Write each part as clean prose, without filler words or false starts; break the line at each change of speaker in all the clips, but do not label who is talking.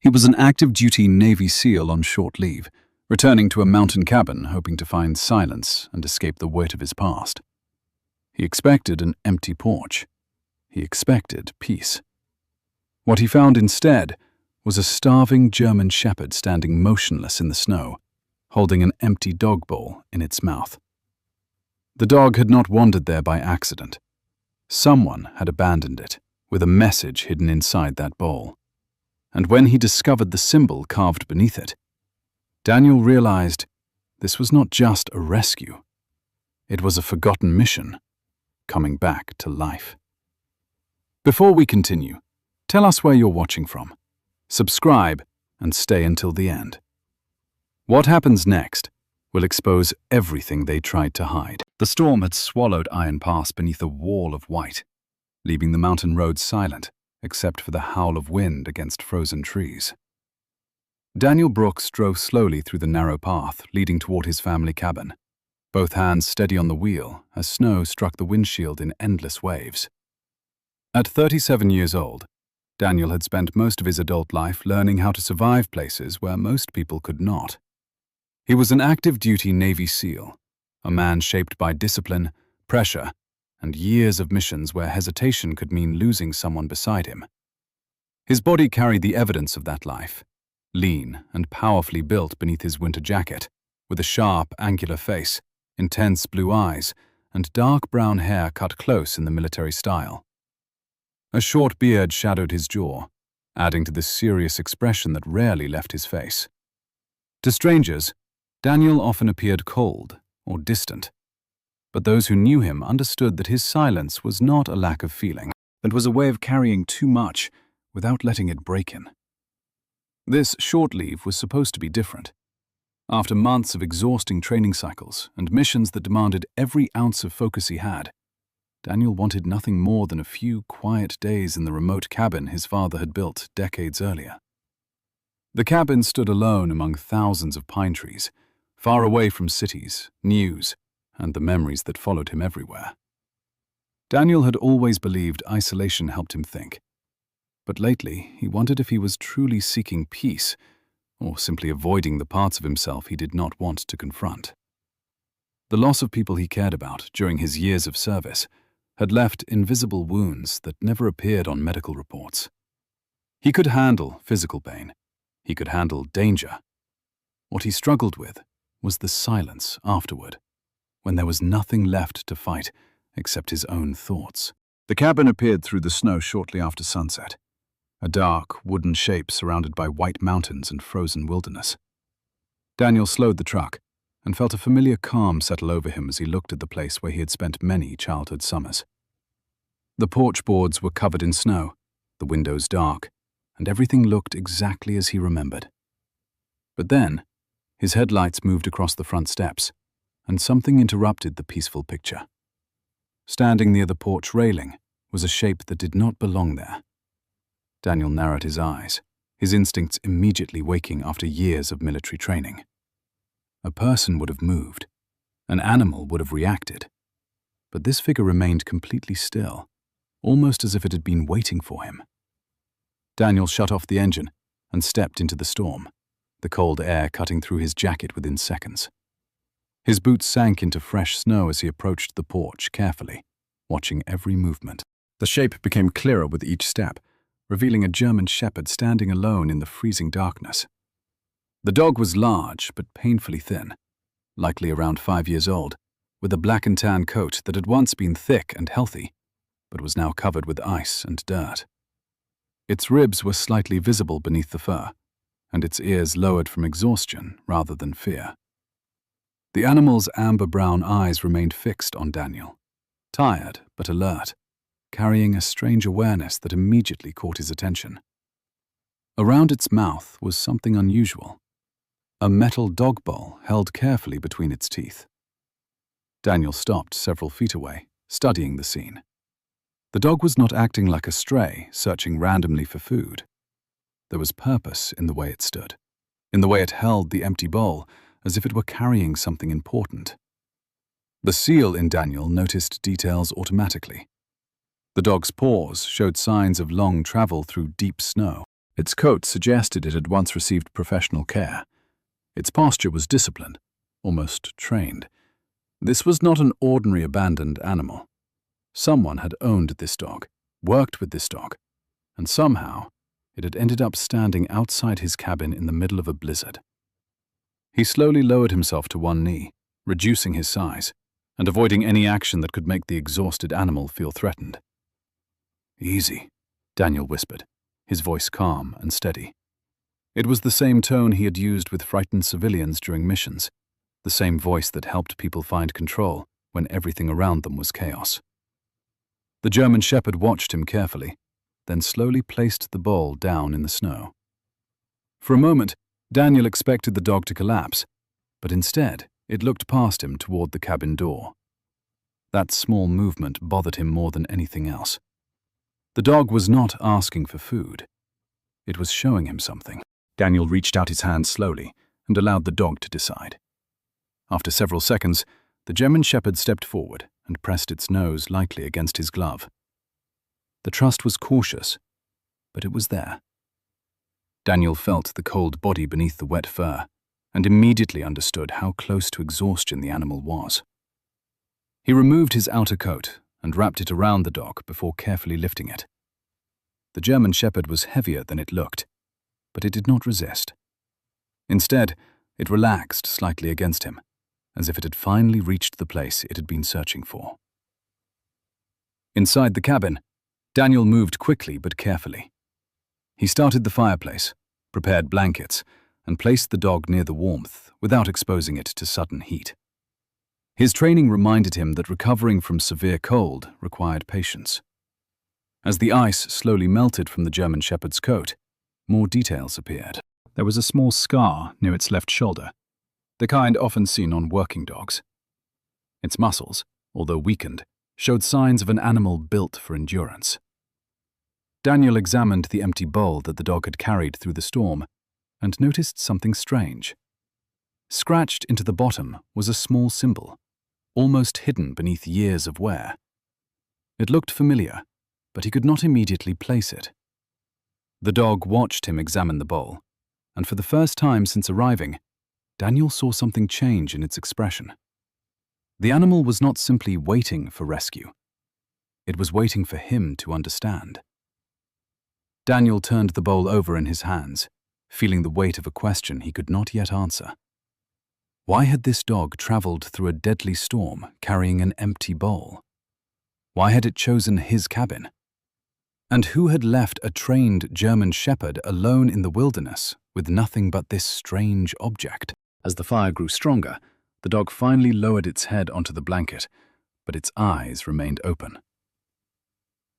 He was an active-duty Navy SEAL on short leave, returning to a mountain cabin hoping to find silence and escape the weight of his past. He expected an empty porch. He expected peace. What he found instead was a starving German shepherd standing motionless in the snow, holding an empty dog bowl in its mouth. The dog had not wandered there by accident. Someone had abandoned it, with a message hidden inside that bowl. And when he discovered the symbol carved beneath it, Daniel realized this was not just a rescue. It was a forgotten mission, coming back to life. Before we continue, tell us where you're watching from. Subscribe and stay until the end. What happens next will expose everything they tried to hide. The storm had swallowed Iron Pass beneath a wall of white, leaving the mountain roads silent, except for the howl of wind against frozen trees. Daniel Brooks drove slowly through the narrow path leading toward his family cabin, both hands steady on the wheel as snow struck the windshield in endless waves. At 37 years old, Daniel had spent most of his adult life learning how to survive places where most people could not. He was an active-duty Navy SEAL, a man shaped by discipline, pressure, and years of missions where hesitation could mean losing someone beside him. His body carried the evidence of that life, lean and powerfully built beneath his winter jacket, with a sharp, angular face, intense blue eyes, and dark brown hair cut close in the military style. A short beard shadowed his jaw, adding to the serious expression that rarely left his face. To strangers, Daniel often appeared cold or distant, but those who knew him understood that his silence was not a lack of feeling, but was a way of carrying too much without letting it break him. This short leave was supposed to be different. After months of exhausting training cycles and missions that demanded every ounce of focus he had, Daniel wanted nothing more than a few quiet days in the remote cabin his father had built decades earlier. The cabin stood alone among thousands of pine trees, far away from cities, news, and the memories that followed him everywhere. Daniel had always believed isolation helped him think, but lately he wondered if he was truly seeking peace or simply avoiding the parts of himself he did not want to confront. The loss of people he cared about during his years of service had left invisible wounds that never appeared on medical reports. He could handle physical pain. He could handle danger. What he struggled with was the silence afterward, when there was nothing left to fight except his own thoughts. The cabin appeared through the snow shortly after sunset, a dark, wooden shape surrounded by white mountains and frozen wilderness. Daniel slowed the truck and felt a familiar calm settle over him as he looked at the place where he had spent many childhood summers. The porch boards were covered in snow, the windows dark, and everything looked exactly as he remembered. But then, his headlights moved across the front steps, and something interrupted the peaceful picture. Standing near the porch railing was a shape that did not belong there. Daniel narrowed his eyes, his instincts immediately waking after years of military training. A person would have moved. An animal would have reacted. But this figure remained completely still, almost as if it had been waiting for him. Daniel shut off the engine and stepped into the storm, the cold air cutting through his jacket within seconds. His boots sank into fresh snow as he approached the porch carefully, watching every movement. The shape became clearer with each step, revealing a German shepherd standing alone in the freezing darkness. The dog was large but painfully thin, likely around 5 years old, with a black and tan coat that had once been thick and healthy, but was now covered with ice and dirt. Its ribs were slightly visible beneath the fur, and its ears lowered from exhaustion rather than fear. The animal's amber-brown eyes remained fixed on Daniel, tired but alert, carrying a strange awareness that immediately caught his attention. Around its mouth was something unusual, a metal dog bowl held carefully between its teeth. Daniel stopped several feet away, studying the scene. The dog was not acting like a stray, searching randomly for food. There was purpose in the way it stood, in the way it held the empty bowl, as if it were carrying something important. The SEAL in Daniel noticed details automatically. The dog's paws showed signs of long travel through deep snow. Its coat suggested it had once received professional care. Its posture was disciplined, almost trained. This was not an ordinary abandoned animal. Someone had owned this dog, worked with this dog, and somehow it had ended up standing outside his cabin in the middle of a blizzard. He slowly lowered himself to one knee, reducing his size, and avoiding any action that could make the exhausted animal feel threatened. "Easy," Daniel whispered, his voice calm and steady. It was the same tone he had used with frightened civilians during missions, the same voice that helped people find control when everything around them was chaos. The German Shepherd watched him carefully, then slowly placed the bowl down in the snow. For a moment, Daniel expected the dog to collapse, but instead it looked past him toward the cabin door. That small movement bothered him more than anything else. The dog was not asking for food. It was showing him something. Daniel reached out his hand slowly and allowed the dog to decide. After several seconds, the German Shepherd stepped forward and pressed its nose lightly against his glove. The trust was cautious, but it was there. Daniel felt the cold body beneath the wet fur and immediately understood how close to exhaustion the animal was. He removed his outer coat and wrapped it around the dog before carefully lifting it. The German Shepherd was heavier than it looked, but it did not resist. Instead, it relaxed slightly against him, as if it had finally reached the place it had been searching for. Inside the cabin, Daniel moved quickly but carefully. He started the fireplace, prepared blankets, and placed the dog near the warmth without exposing it to sudden heat. His training reminded him that recovering from severe cold required patience. As the ice slowly melted from the German Shepherd's coat, more details appeared. There was a small scar near its left shoulder, the kind often seen on working dogs. Its muscles, although weakened, showed signs of an animal built for endurance. Daniel examined the empty bowl that the dog had carried through the storm and noticed something strange. Scratched into the bottom was a small symbol, almost hidden beneath years of wear. It looked familiar, but he could not immediately place it. The dog watched him examine the bowl, and for the first time since arriving, Daniel saw something change in its expression. The animal was not simply waiting for rescue. It was waiting for him to understand. Daniel turned the bowl over in his hands, feeling the weight of a question he could not yet answer. Why had this dog traveled through a deadly storm carrying an empty bowl? Why had it chosen his cabin? And who had left a trained German Shepherd alone in the wilderness with nothing but this strange object? As the fire grew stronger, the dog finally lowered its head onto the blanket, but its eyes remained open.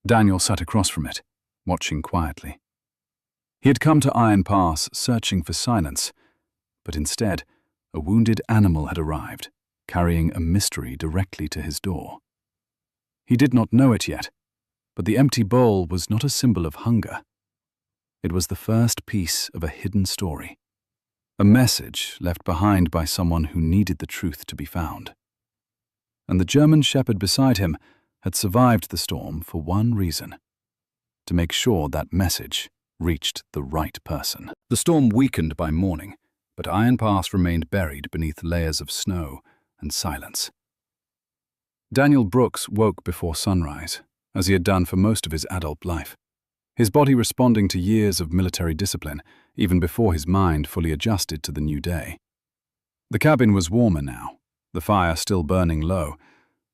Daniel sat across from it, watching quietly. He had come to Iron Pass searching for silence, but instead, a wounded animal had arrived, carrying a mystery directly to his door. He did not know it yet, but the empty bowl was not a symbol of hunger. It was the first piece of a hidden story, a message left behind by someone who needed the truth to be found. And the German Shepherd beside him had survived the storm for one reason: to make sure that message reached the right person. The storm weakened by morning, but Iron Pass remained buried beneath layers of snow and silence. Daniel Brooks woke before sunrise, as he had done for most of his adult life, his body responding to years of military discipline, even before his mind fully adjusted to the new day. The cabin was warmer now, the fire still burning low,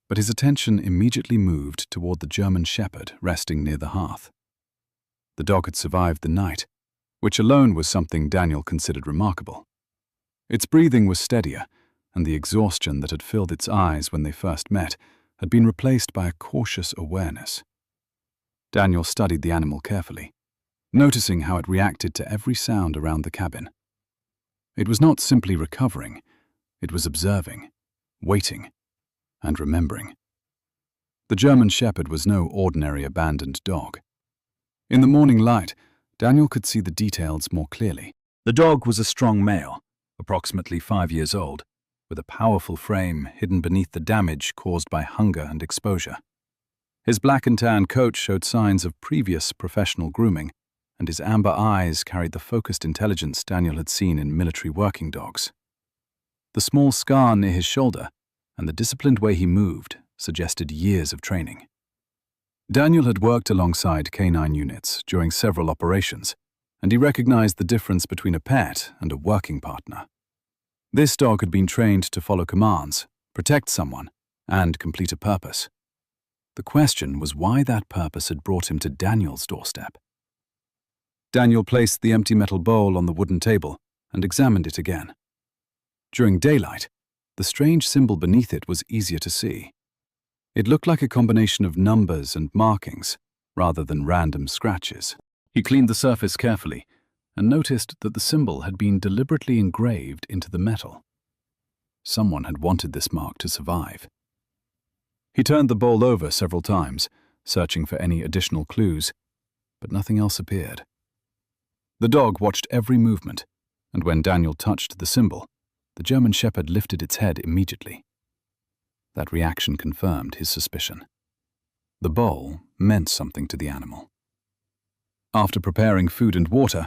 but his attention immediately moved toward the German Shepherd resting near the hearth. The dog had survived the night, which alone was something Daniel considered remarkable. Its breathing was steadier, and the exhaustion that had filled its eyes when they first met had been replaced by a cautious awareness. Daniel studied the animal carefully, noticing how it reacted to every sound around the cabin. It was not simply recovering, it was observing, waiting, and remembering. The German Shepherd was no ordinary abandoned dog. In the morning light, Daniel could see the details more clearly. The dog was a strong male, approximately 5 years old, with a powerful frame hidden beneath the damage caused by hunger and exposure. His black and tan coat showed signs of previous professional grooming, and his amber eyes carried the focused intelligence Daniel had seen in military working dogs. The small scar near his shoulder and the disciplined way he moved suggested years of training. Daniel had worked alongside canine units during several operations, and he recognized the difference between a pet and a working partner. This dog had been trained to follow commands, protect someone, and complete a purpose. The question was why that purpose had brought him to Daniel's doorstep. Daniel placed the empty metal bowl on the wooden table and examined it again. During daylight, the strange symbol beneath it was easier to see. It looked like a combination of numbers and markings, rather than random scratches. He cleaned the surface carefully and noticed that the symbol had been deliberately engraved into the metal. Someone had wanted this mark to survive. He turned the bowl over several times, searching for any additional clues, but nothing else appeared. The dog watched every movement, and when Daniel touched the symbol, the German Shepherd lifted its head immediately. That reaction confirmed his suspicion. The bowl meant something to the animal. After preparing food and water,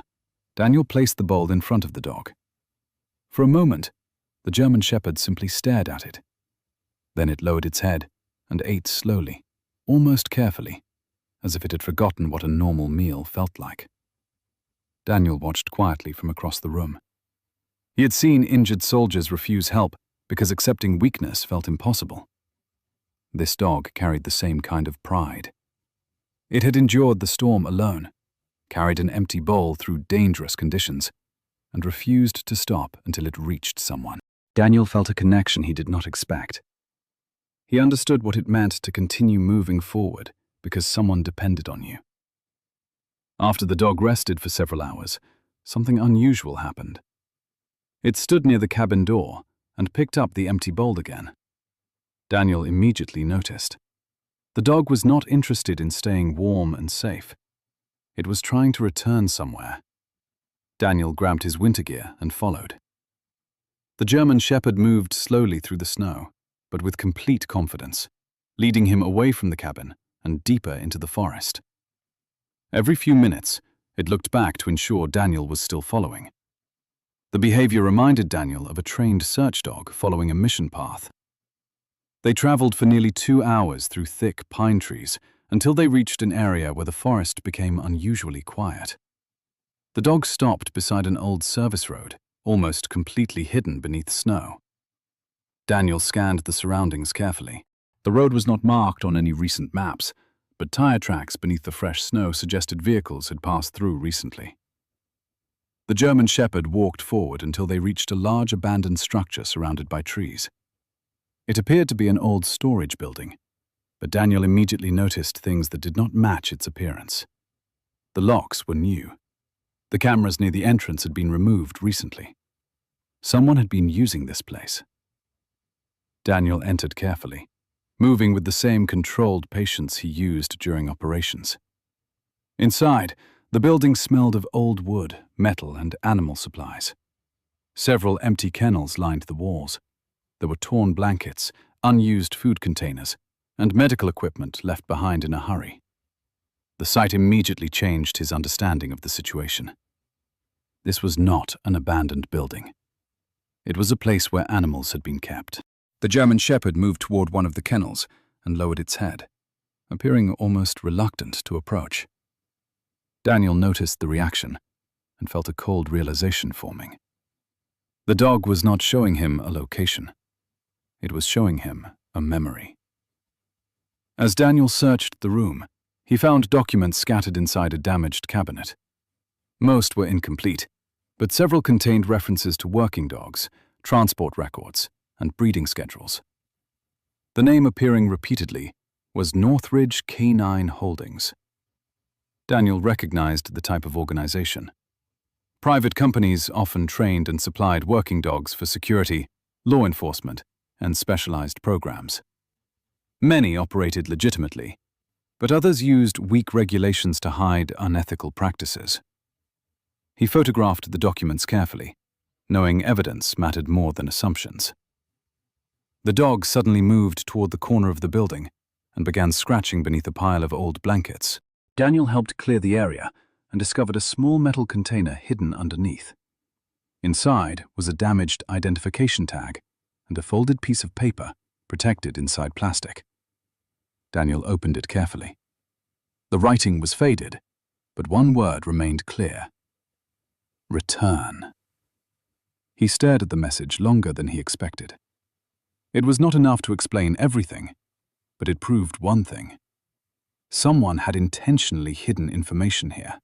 Daniel placed the bowl in front of the dog. For a moment, the German Shepherd simply stared at it. Then it lowered its head and ate slowly, almost carefully, as if it had forgotten what a normal meal felt like. Daniel watched quietly from across the room. He had seen injured soldiers refuse help because accepting weakness felt impossible. This dog carried the same kind of pride. It had endured the storm alone, carried an empty bowl through dangerous conditions, and refused to stop until it reached someone. Daniel felt a connection he did not expect. He understood what it meant to continue moving forward because someone depended on you. After the dog rested for several hours, something unusual happened. It stood near the cabin door and picked up the empty bowl again. Daniel immediately noticed. The dog was not interested in staying warm and safe. It was trying to return somewhere. Daniel grabbed his winter gear and followed. The German Shepherd moved slowly through the snow, but with complete confidence, leading him away from the cabin and deeper into the forest. Every few minutes, it looked back to ensure Daniel was still following. The behavior reminded Daniel of a trained search dog following a mission path. They traveled for nearly 2 hours through thick pine trees until they reached an area where the forest became unusually quiet. The dog stopped beside an old service road, almost completely hidden beneath snow. Daniel scanned the surroundings carefully. The road was not marked on any recent maps, but tire tracks beneath the fresh snow suggested vehicles had passed through recently. The German Shepherd walked forward until they reached a large abandoned structure surrounded by trees. It appeared to be an old storage building, but Daniel immediately noticed things that did not match its appearance. The locks were new. The cameras near the entrance had been removed recently. Someone had been using this place. Daniel entered carefully, moving with the same controlled patience he used during operations. Inside, the building smelled of old wood, metal, and animal supplies. Several empty kennels lined the walls. There were torn blankets, unused food containers, and medical equipment left behind in a hurry. The sight immediately changed his understanding of the situation. This was not an abandoned building. It was a place where animals had been kept. The German Shepherd moved toward one of the kennels and lowered its head, appearing almost reluctant to approach. Daniel noticed the reaction and felt a cold realization forming. The dog was not showing him a location. It was showing him a memory. As Daniel searched the room, he found documents scattered inside a damaged cabinet. Most were incomplete, but several contained references to working dogs, transport records, and breeding schedules. The name appearing repeatedly was Northridge Canine Holdings. Daniel recognized the type of organization. Private companies often trained and supplied working dogs for security, law enforcement, and specialized programs. Many operated legitimately, but others used weak regulations to hide unethical practices. He photographed the documents carefully, knowing evidence mattered more than assumptions. The dog suddenly moved toward the corner of the building and began scratching beneath a pile of old blankets. Daniel helped clear the area and discovered a small metal container hidden underneath. Inside was a damaged identification tag and a folded piece of paper protected inside plastic. Daniel opened it carefully. The writing was faded, but one word remained clear. Return. He stared at the message longer than he expected. It was not enough to explain everything, but it proved one thing. Someone had intentionally hidden information here.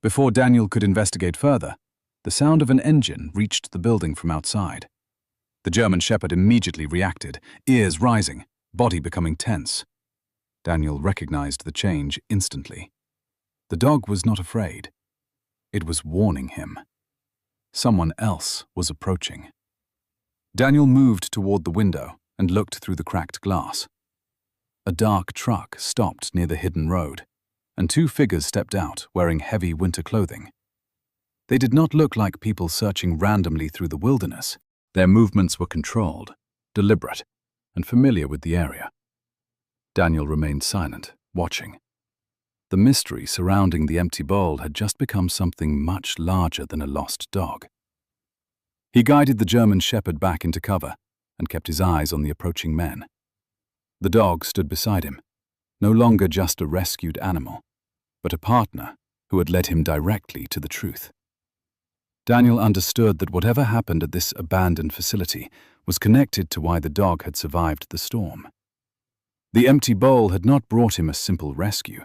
Before Daniel could investigate further, the sound of an engine reached the building from outside. The German Shepherd immediately reacted, ears rising, body becoming tense. Daniel recognized the change instantly. The dog was not afraid. It was warning him. Someone else was approaching. Daniel moved toward the window and looked through the cracked glass. A dark truck stopped near the hidden road, and two figures stepped out wearing heavy winter clothing. They did not look like people searching randomly through the wilderness. Their movements were controlled, deliberate, and familiar with the area. Daniel remained silent, watching. The mystery surrounding the empty bowl had just become something much larger than a lost dog. He guided the German Shepherd back into cover and kept his eyes on the approaching men. The dog stood beside him, no longer just a rescued animal, but a partner who had led him directly to the truth. Daniel understood that whatever happened at this abandoned facility was connected to why the dog had survived the storm. The empty bowl had not brought him a simple rescue.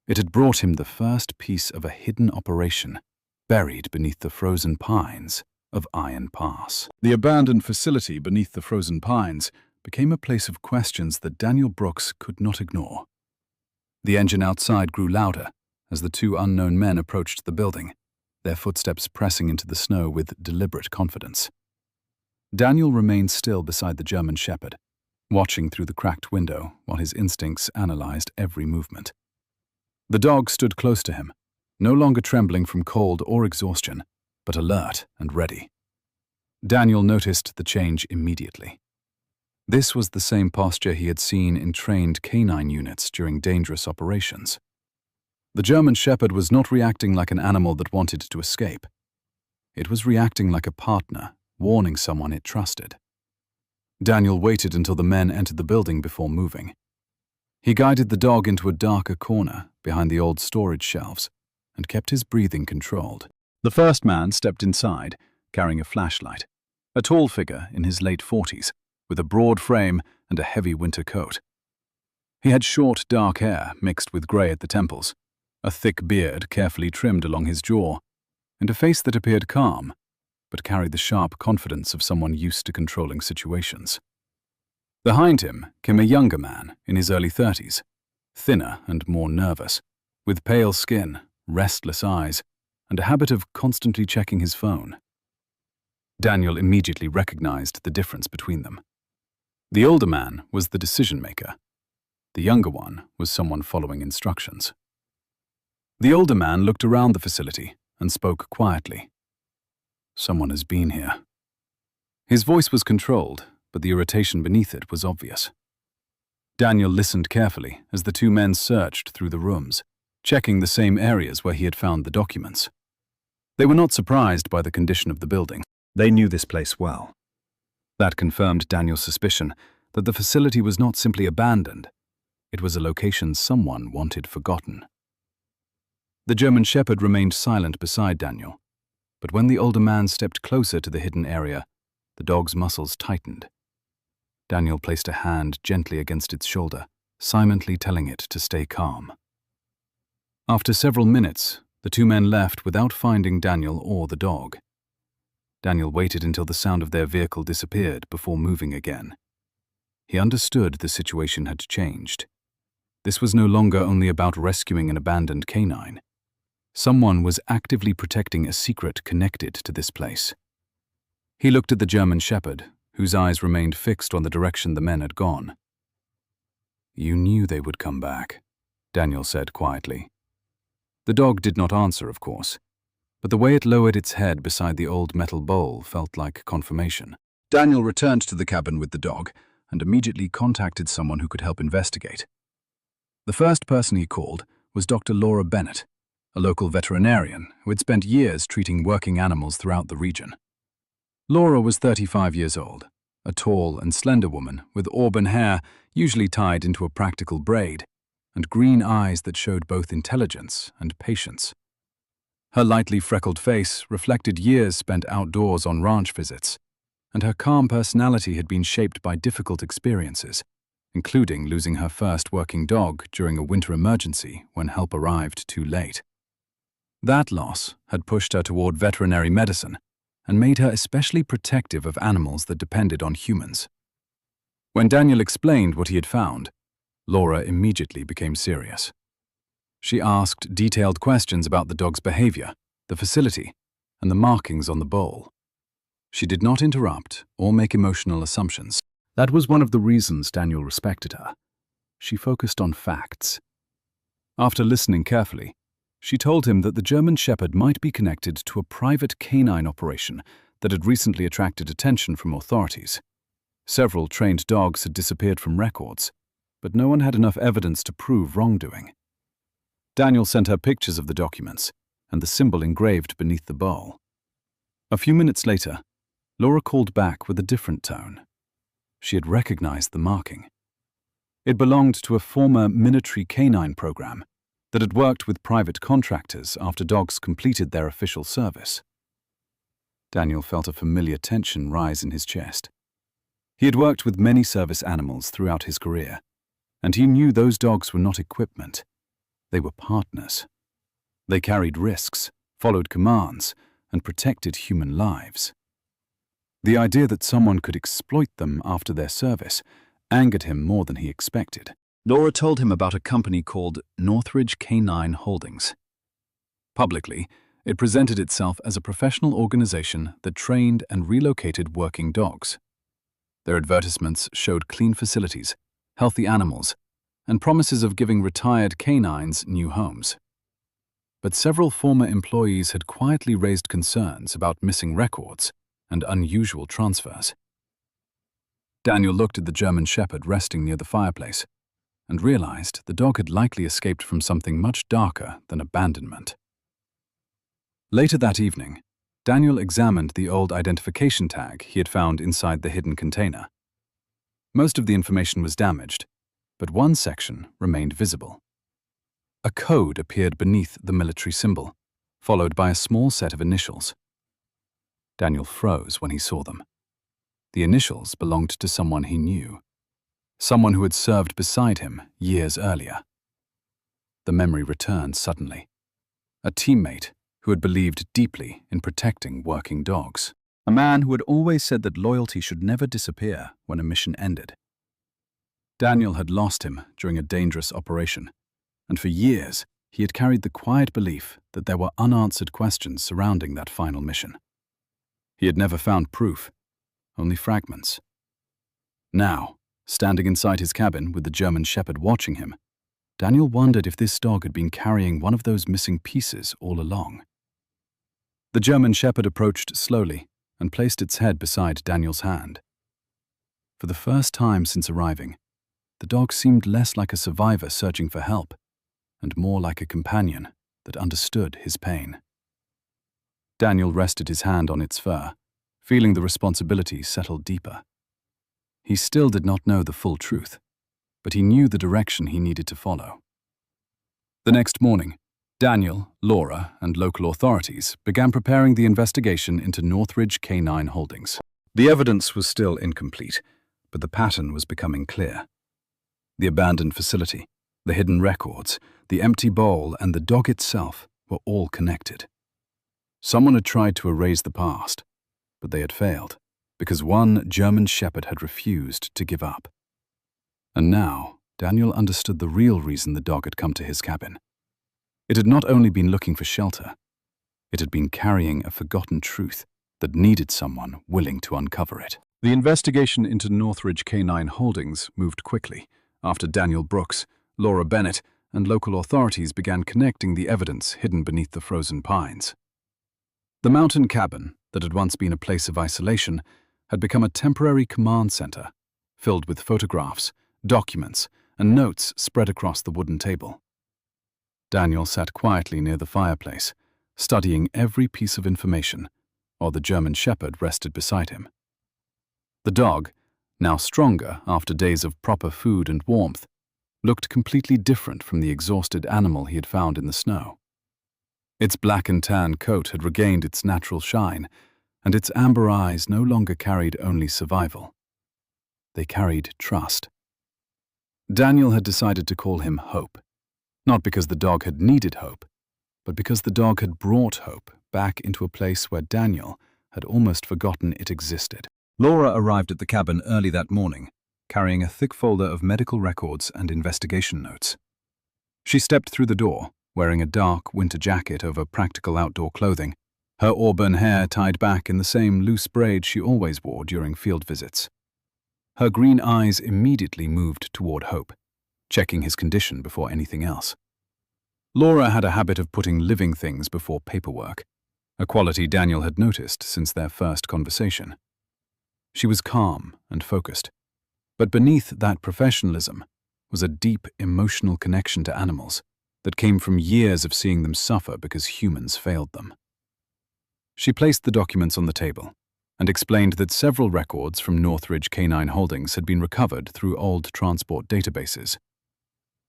It had brought him the first piece of a hidden operation buried beneath the frozen pines of Iron Pass. The abandoned facility beneath the frozen pines became a place of questions that Daniel Brooks could not ignore. The engine outside grew louder as the two unknown men approached the building, their footsteps pressing into the snow with deliberate confidence. Daniel remained still beside the German Shepherd, watching through the cracked window while his instincts analyzed every movement. The dog stood close to him, no longer trembling from cold or exhaustion, but alert and ready. Daniel noticed the change immediately. This was the same posture he had seen in trained canine units during dangerous operations. The German Shepherd was not reacting like an animal that wanted to escape. It was reacting like a partner, warning someone it trusted. Daniel waited until the men entered the building before moving. He guided the dog into a darker corner behind the old storage shelves and kept his breathing controlled. The first man stepped inside, carrying a flashlight, a tall figure in his late 40s, with a broad frame and a heavy winter coat. He had short, dark hair mixed with grey at the temples, a thick beard carefully trimmed along his jaw, and a face that appeared calm, but carried the sharp confidence of someone used to controlling situations. Behind him came a younger man in his early 30s, thinner and more nervous, with pale skin, restless eyes, and a habit of constantly checking his phone. Daniel immediately recognized the difference between them. The older man was the decision-maker. The younger one was someone following instructions. The older man looked around the facility and spoke quietly. "Someone has been here." His voice was controlled, but the irritation beneath it was obvious. Daniel listened carefully as the two men searched through the rooms, checking the same areas where he had found the documents. They were not surprised by the condition of the building. They knew this place well. That confirmed Daniel's suspicion that the facility was not simply abandoned. It was a location someone wanted forgotten. The German Shepherd remained silent beside Daniel, but when the older man stepped closer to the hidden area, the dog's muscles tightened. Daniel placed a hand gently against its shoulder, silently telling it to stay calm. After several minutes, the two men left without finding Daniel or the dog. Daniel waited until the sound of their vehicle disappeared before moving again. He understood the situation had changed. This was no longer only about rescuing an abandoned canine. Someone was actively protecting a secret connected to this place. He looked at the German Shepherd, whose eyes remained fixed on the direction the men had gone. "You knew they would come back," Daniel said quietly. The dog did not answer, of course, but the way it lowered its head beside the old metal bowl felt like confirmation. Daniel returned to the cabin with the dog and immediately contacted someone who could help investigate. The first person he called was Dr. Laura Bennett, a local veterinarian who had spent years treating working animals throughout the region. Laura was 35 years old, a tall and slender woman with auburn hair usually tied into a practical braid, and green eyes that showed both intelligence and patience. Her lightly freckled face reflected years spent outdoors on ranch visits, and her calm personality had been shaped by difficult experiences, including losing her first working dog during a winter emergency when help arrived too late. That loss had pushed her toward veterinary medicine and made her especially protective of animals that depended on humans. When Daniel explained what he had found, Laura immediately became serious. She asked detailed questions about the dog's behavior, the facility, and the markings on the bowl. She did not interrupt or make emotional assumptions. That was one of the reasons Daniel respected her. She focused on facts. After listening carefully, she told him that the German Shepherd might be connected to a private canine operation that had recently attracted attention from authorities. Several trained dogs had disappeared from records, but no one had enough evidence to prove wrongdoing. Daniel sent her pictures of the documents and the symbol engraved beneath the bowl. A few minutes later, Laura called back with a different tone. She had recognized the marking. It belonged to a former military canine program that had worked with private contractors after dogs completed their official service. Daniel felt a familiar tension rise in his chest. He had worked with many service animals throughout his career, and he knew those dogs were not equipment. They were partners. They carried risks, followed commands, and protected human lives. The idea that someone could exploit them after their service angered him more than he expected. Laura told him about a company called Northridge Canine Holdings. Publicly, it presented itself as a professional organization that trained and relocated working dogs. Their advertisements showed clean facilities, healthy animals, and promises of giving retired canines new homes. But several former employees had quietly raised concerns about missing records and unusual transfers. Daniel looked at the German Shepherd resting near the fireplace and realized the dog had likely escaped from something much darker than abandonment. Later that evening, Daniel examined the old identification tag he had found inside the hidden container. Most of the information was damaged, but one section remained visible. A code appeared beneath the military symbol, followed by a small set of initials. Daniel froze when he saw them. The initials belonged to someone he knew, someone who had served beside him years earlier. The memory returned suddenly. A teammate who had believed deeply in protecting working dogs. A man who had always said that loyalty should never disappear when a mission ended. Daniel had lost him during a dangerous operation, and for years he had carried the quiet belief that there were unanswered questions surrounding that final mission. He had never found proof, only fragments. Now, standing inside his cabin with the German Shepherd watching him, Daniel wondered if this dog had been carrying one of those missing pieces all along. The German Shepherd approached slowly and placed its head beside Daniel's hand. For the first time since arriving, the dog seemed less like a survivor searching for help and more like a companion that understood his pain. Daniel rested his hand on its fur, feeling the responsibility settle deeper. He still did not know the full truth, but he knew the direction he needed to follow. The next morning, Daniel, Laura, and local authorities began preparing the investigation into Northridge Canine Holdings. The evidence was still incomplete, but the pattern was becoming clear. The abandoned facility, the hidden records, the empty bowl, and the dog itself were all connected. Someone had tried to erase the past, but they had failed, because one German Shepherd had refused to give up. And now, Daniel understood the real reason the dog had come to his cabin. It had not only been looking for shelter, it had been carrying a forgotten truth that needed someone willing to uncover it. The investigation into Northridge Canine Holdings moved quickly after Daniel Brooks, Laura Bennett, and local authorities began connecting the evidence hidden beneath the frozen pines. The mountain cabin, that had once been a place of isolation, had become a temporary command center, filled with photographs, documents, and notes spread across the wooden table. Daniel sat quietly near the fireplace, studying every piece of information, while the German Shepherd rested beside him. The dog, now stronger after days of proper food and warmth, looked completely different from the exhausted animal he had found in the snow. Its black and tan coat had regained its natural shine, and its amber eyes no longer carried only survival. They carried trust. Daniel had decided to call him Hope, not because the dog had needed hope, but because the dog had brought hope back into a place where Daniel had almost forgotten it existed. Laura arrived at the cabin early that morning, carrying a thick folder of medical records and investigation notes. She stepped through the door, wearing a dark winter jacket over practical outdoor clothing, her auburn hair tied back in the same loose braid she always wore during field visits. Her green eyes immediately moved toward Hope, checking his condition before anything else. Laura had a habit of putting living things before paperwork, a quality Daniel had noticed since their first conversation. She was calm and focused, but beneath that professionalism was a deep emotional connection to animals that came from years of seeing them suffer because humans failed them. She placed the documents on the table and explained that several records from Northridge Canine Holdings had been recovered through old transport databases.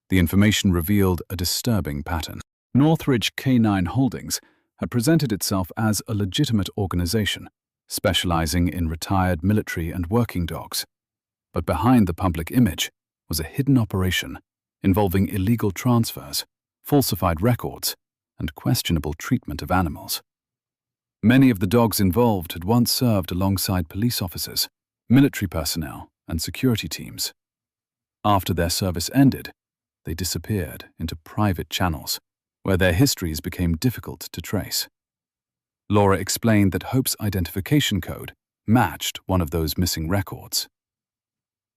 The information revealed a disturbing pattern. Northridge Canine Holdings had presented itself as a legitimate organization, specializing in retired military and working dogs. But behind the public image was a hidden operation involving illegal transfers, falsified records, and questionable treatment of animals. Many of the dogs involved had once served alongside police officers, military personnel, and security teams. After their service ended, they disappeared into private channels, where their histories became difficult to trace. Laura explained that Hope's identification code matched one of those missing records.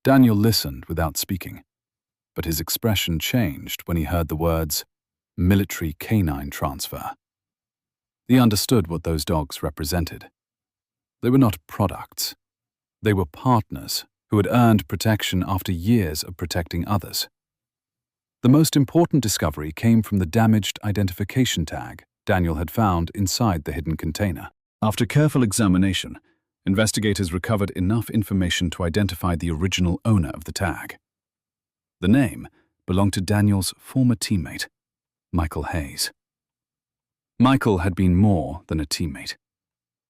Daniel listened without speaking, but his expression changed when he heard the words, military canine transfer. He understood what those dogs represented. They were not products. They were partners who had earned protection after years of protecting others. The most important discovery came from the damaged identification tag Daniel had found inside the hidden container. After careful examination, investigators recovered enough information to identify the original owner of the tag. The name belonged to Daniel's former teammate, Michael Hayes. Michael had been more than a teammate.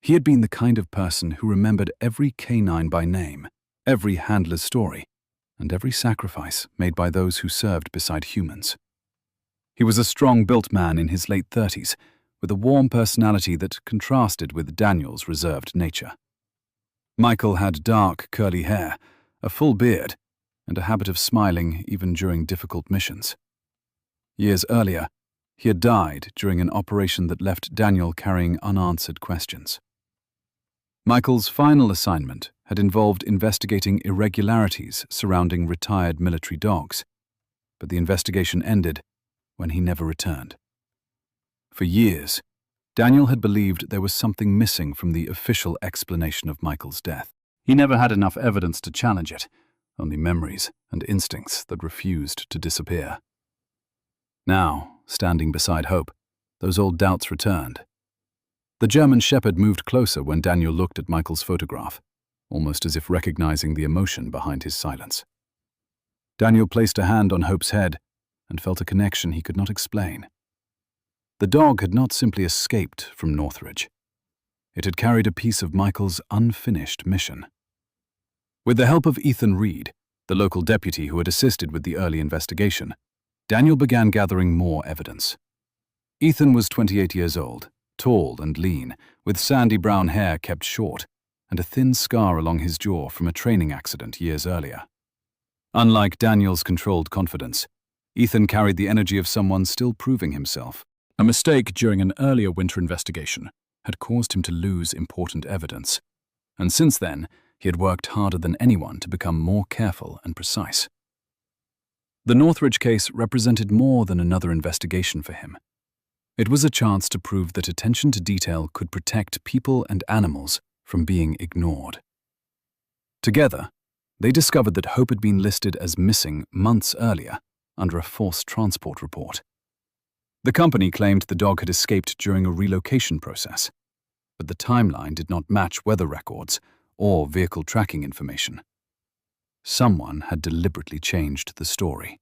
He had been the kind of person who remembered every canine by name, every handler's story, and every sacrifice made by those who served beside humans. He was a strong-built man in his late 30s, with a warm personality that contrasted with Daniel's reserved nature. Michael had dark, curly hair, a full beard, and a habit of smiling even during difficult missions. Years earlier, he had died during an operation that left Daniel carrying unanswered questions. Michael's final assignment had involved investigating irregularities surrounding retired military dogs, but the investigation ended when he never returned. For years, Daniel had believed there was something missing from the official explanation of Michael's death. He never had enough evidence to challenge it, only memories and instincts that refused to disappear. Now, standing beside Hope, those old doubts returned. The German Shepherd moved closer when Daniel looked at Michael's photograph, almost as if recognizing the emotion behind his silence. Daniel placed a hand on Hope's head and felt a connection he could not explain. The dog had not simply escaped from Northridge. It had carried a piece of Michael's unfinished mission. With the help of Ethan Reed, the local deputy who had assisted with the early investigation, Daniel began gathering more evidence. Ethan was 28 years old, tall and lean, with sandy brown hair kept short, and a thin scar along his jaw from a training accident years earlier. Unlike Daniel's controlled confidence, Ethan carried the energy of someone still proving himself. A mistake during an earlier winter investigation had caused him to lose important evidence, and since then, he had worked harder than anyone to become more careful and precise. The Northridge case represented more than another investigation for him. It was a chance to prove that attention to detail could protect people and animals from being ignored. Together, they discovered that Hope had been listed as missing months earlier under a false transport report. The company claimed the dog had escaped during a relocation process, but the timeline did not match weather records or vehicle tracking information. Someone had deliberately changed the story.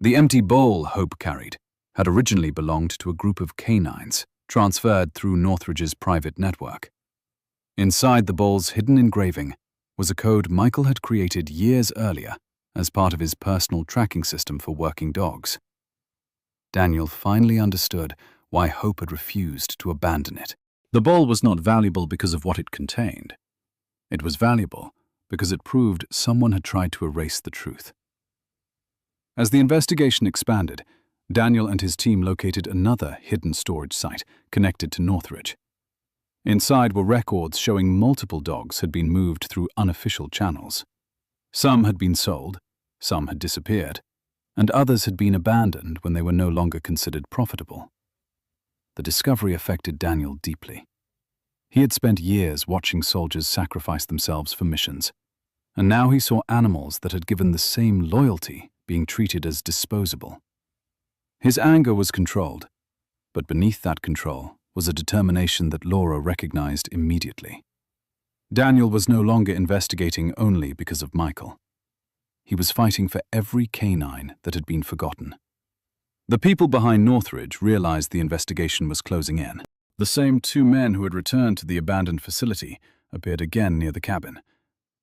The empty bowl Hope carried had originally belonged to a group of canines transferred through Northridge's private network. Inside the bowl's hidden engraving was a code Michael had created years earlier as part of his personal tracking system for working dogs. Daniel finally understood why Hope had refused to abandon it. The bowl was not valuable because of what it contained. It was valuable because it proved someone had tried to erase the truth. As the investigation expanded, Daniel and his team located another hidden storage site connected to Northridge. Inside were records showing multiple dogs had been moved through unofficial channels. Some had been sold, some had disappeared, and others had been abandoned when they were no longer considered profitable. The discovery affected Daniel deeply. He had spent years watching soldiers sacrifice themselves for missions, and now he saw animals that had given the same loyalty being treated as disposable. His anger was controlled, but beneath that control was a determination that Laura recognized immediately. Daniel was no longer investigating only because of Michael. He was fighting for every canine that had been forgotten. The people behind Northridge realized the investigation was closing in. The same two men who had returned to the abandoned facility appeared again near the cabin,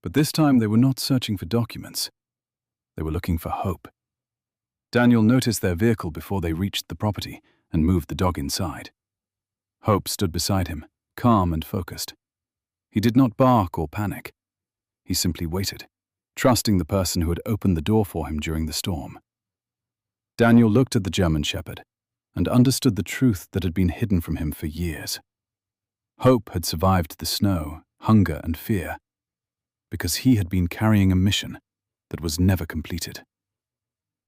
but this time they were not searching for documents. They were looking for Hope. Daniel noticed their vehicle before they reached the property and moved the dog inside. Hope stood beside him, calm and focused. He did not bark or panic. He simply waited, trusting the person who had opened the door for him during the storm. Daniel looked at the German Shepherd and understood the truth that had been hidden from him for years. Hope had survived the snow, hunger, and fear because he had been carrying a mission that was never completed.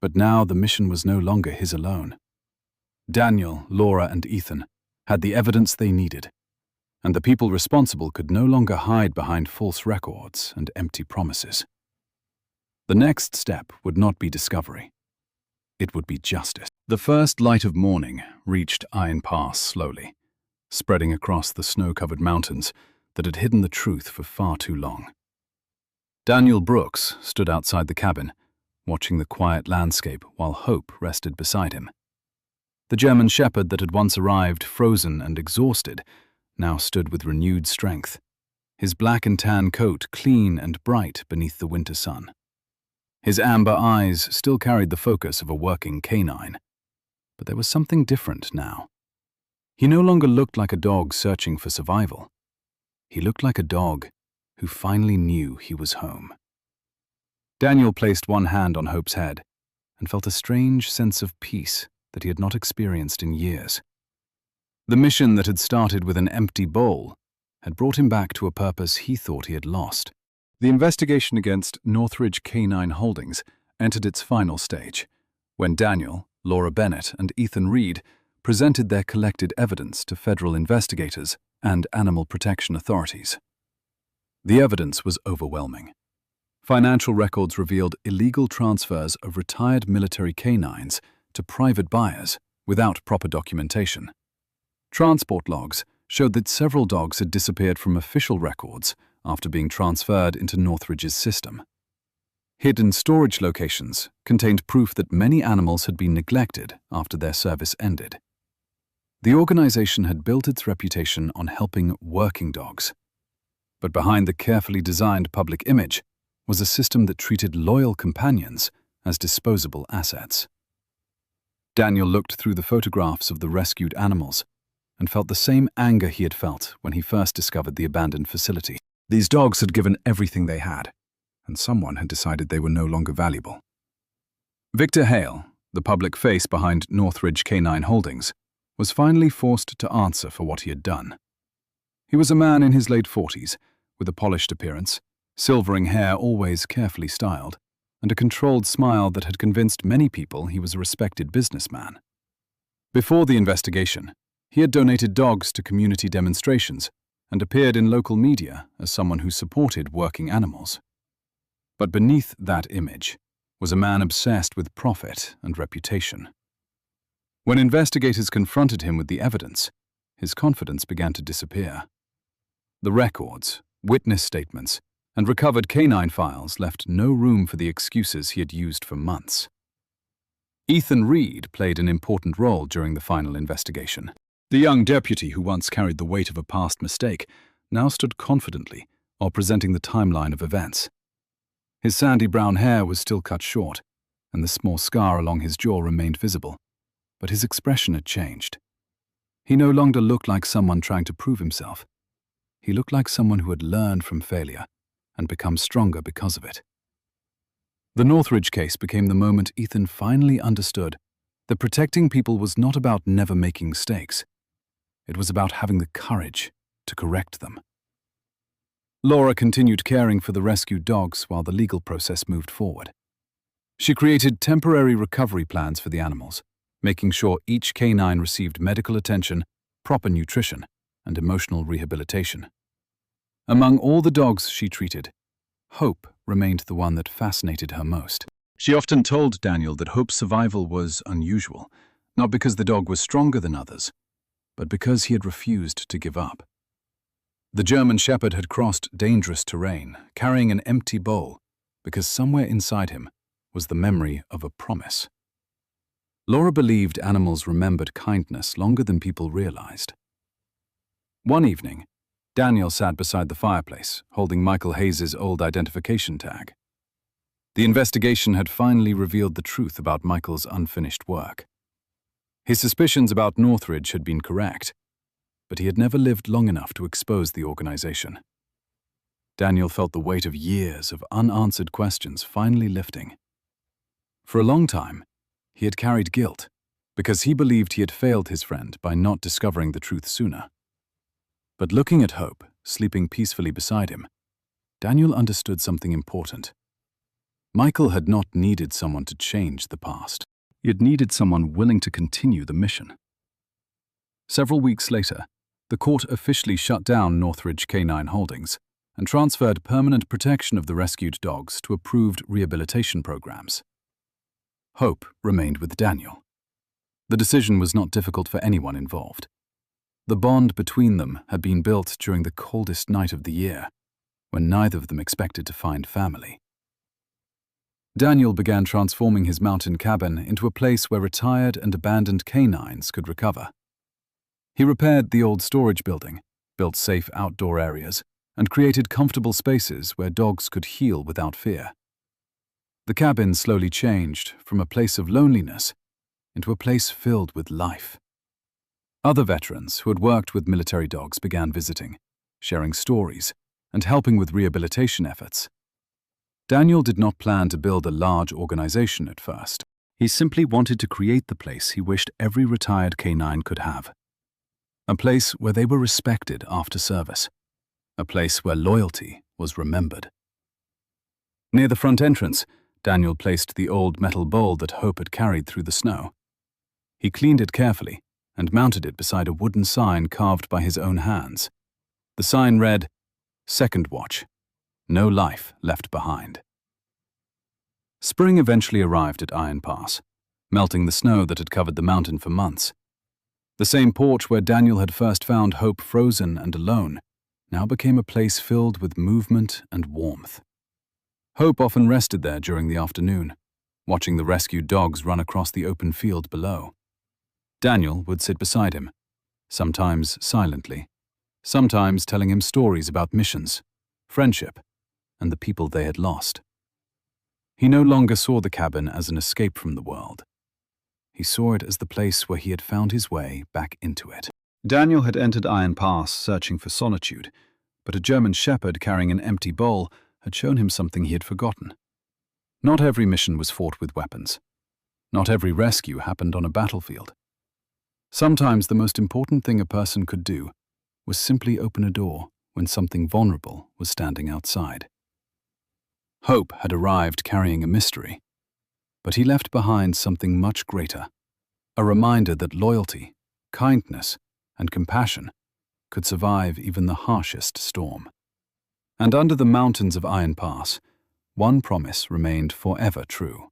But now the mission was no longer his alone. Daniel, Laura, and Ethan had the evidence they needed, and the people responsible could no longer hide behind false records and empty promises. The next step would not be discovery. It would be justice. The first light of morning reached Iron Pass slowly, spreading across the snow-covered mountains that had hidden the truth for far too long. Daniel Brooks stood outside the cabin, watching the quiet landscape while Hope rested beside him. The German Shepherd that had once arrived frozen and exhausted now stood with renewed strength, his black and tan coat clean and bright beneath the winter sun. His amber eyes still carried the focus of a working canine, but there was something different now. He no longer looked like a dog searching for survival. He looked like a dog who finally knew he was home. Daniel placed one hand on Hope's head and felt a strange sense of peace that he had not experienced in years. The mission that had started with an empty bowl had brought him back to a purpose he thought he had lost. The investigation against Northridge Canine Holdings entered its final stage, when Daniel, Laura Bennett, and Ethan Reed presented their collected evidence to federal investigators and animal protection authorities. The evidence was overwhelming. Financial records revealed illegal transfers of retired military canines to private buyers without proper documentation. Transport logs showed that several dogs had disappeared from official records after being transferred into Northridge's system. Hidden storage locations contained proof that many animals had been neglected after their service ended. The organization had built its reputation on helping working dogs. But behind the carefully designed public image was a system that treated loyal companions as disposable assets. Daniel looked through the photographs of the rescued animals and felt the same anger he had felt when he first discovered the abandoned facility. These dogs had given everything they had, and someone had decided they were no longer valuable. Victor Hale, the public face behind Northridge Canine Holdings, was finally forced to answer for what he had done. He was a man in his late 40s, with a polished appearance, silvering hair always carefully styled, and a controlled smile that had convinced many people he was a respected businessman. Before the investigation, he had donated dogs to community demonstrations and appeared in local media as someone who supported working animals. But beneath that image was a man obsessed with profit and reputation. When investigators confronted him with the evidence, his confidence began to disappear. The records, witness statements, and recovered canine files left no room for the excuses he had used for months. Ethan Reed played an important role during the final investigation. The young deputy who once carried the weight of a past mistake now stood confidently while presenting the timeline of events. His sandy brown hair was still cut short, and the small scar along his jaw remained visible, but his expression had changed. He no longer looked like someone trying to prove himself. He looked like someone who had learned from failure and become stronger because of it. The Northridge case became the moment Ethan finally understood that protecting people was not about never making mistakes. It was about having the courage to correct them. Laura continued caring for the rescued dogs while the legal process moved forward. She created temporary recovery plans for the animals, making sure each canine received medical attention, proper nutrition, and emotional rehabilitation. Among all the dogs she treated, Hope remained the one that fascinated her most. She often told Daniel that Hope's survival was unusual, not because the dog was stronger than others, but because he had refused to give up. The German Shepherd had crossed dangerous terrain, carrying an empty bowl, because somewhere inside him was the memory of a promise. Laura believed animals remembered kindness longer than people realized. One evening, Daniel sat beside the fireplace, holding Michael Hayes' old identification tag. The investigation had finally revealed the truth about Michael's unfinished work. His suspicions about Northridge had been correct, but he had never lived long enough to expose the organization. Daniel felt the weight of years of unanswered questions finally lifting. For a long time, he had carried guilt because he believed he had failed his friend by not discovering the truth sooner. But looking at Hope, sleeping peacefully beside him, Daniel understood something important. Michael had not needed someone to change the past. He had needed someone willing to continue the mission. Several weeks later, the court officially shut down Northridge Canine Holdings and transferred permanent protection of the rescued dogs to approved rehabilitation programs. Hope remained with Daniel. The decision was not difficult for anyone involved. The bond between them had been built during the coldest night of the year, when neither of them expected to find family. Daniel began transforming his mountain cabin into a place where retired and abandoned canines could recover. He repaired the old storage building, built safe outdoor areas, and created comfortable spaces where dogs could heal without fear. The cabin slowly changed from a place of loneliness into a place filled with life. Other veterans who had worked with military dogs began visiting, sharing stories, and helping with rehabilitation efforts. Daniel did not plan to build a large organization at first. He simply wanted to create the place he wished every retired canine could have. A place where they were respected after service. A place where loyalty was remembered. Near the front entrance, Daniel placed the old metal bowl that Hope had carried through the snow. He cleaned it carefully and mounted it beside a wooden sign carved by his own hands. The sign read, "Second Watch. No life left behind." Spring eventually arrived at Iron Pass, melting the snow that had covered the mountain for months. The same porch where Daniel had first found Hope frozen and alone now became a place filled with movement and warmth. Hope often rested there during the afternoon, watching the rescued dogs run across the open field below. Daniel would sit beside him, sometimes silently, sometimes telling him stories about missions, friendship, and the people they had lost. He no longer saw the cabin as an escape from the world. He saw it as the place where he had found his way back into it. Daniel had entered Iron Pass searching for solitude, but a German shepherd carrying an empty bowl had shown him something he had forgotten. Not every mission was fought with weapons. Not every rescue happened on a battlefield. Sometimes the most important thing a person could do was simply open a door when something vulnerable was standing outside. Hope had arrived carrying a mystery, but he left behind something much greater, a reminder that loyalty, kindness, and compassion could survive even the harshest storm. And under the mountains of Iron Pass, one promise remained forever true.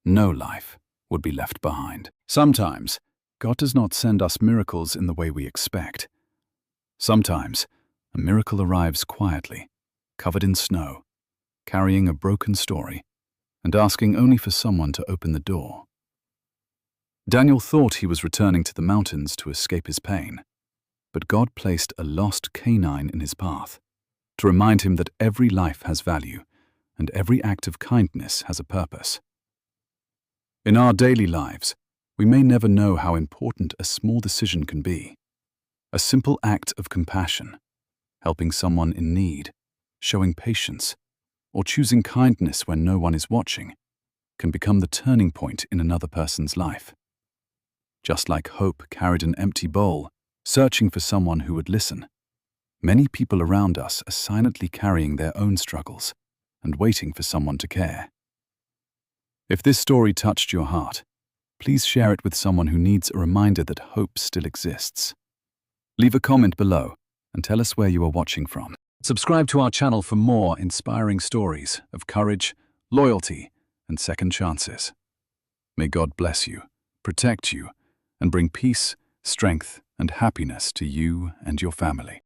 No life would be left behind. Sometimes, God does not send us miracles in the way we expect. Sometimes, a miracle arrives quietly, covered in snow, carrying a broken story, and asking only for someone to open the door. Daniel thought he was returning to the mountains to escape his pain, but God placed a lost canine in his path to remind him that every life has value and every act of kindness has a purpose. In our daily lives, we may never know how important a small decision can be. A simple act of compassion, helping someone in need, showing patience, or choosing kindness when no one is watching, can become the turning point in another person's life. Just like hope carried an empty bowl, searching for someone who would listen, many people around us are silently carrying their own struggles and waiting for someone to care. If this story touched your heart, please share it with someone who needs a reminder that hope still exists. Leave a comment below and tell us where you are watching from. Subscribe to our channel for more inspiring stories of courage, loyalty, and second chances. May God bless you, protect you, and bring peace, strength, and happiness to you and your family.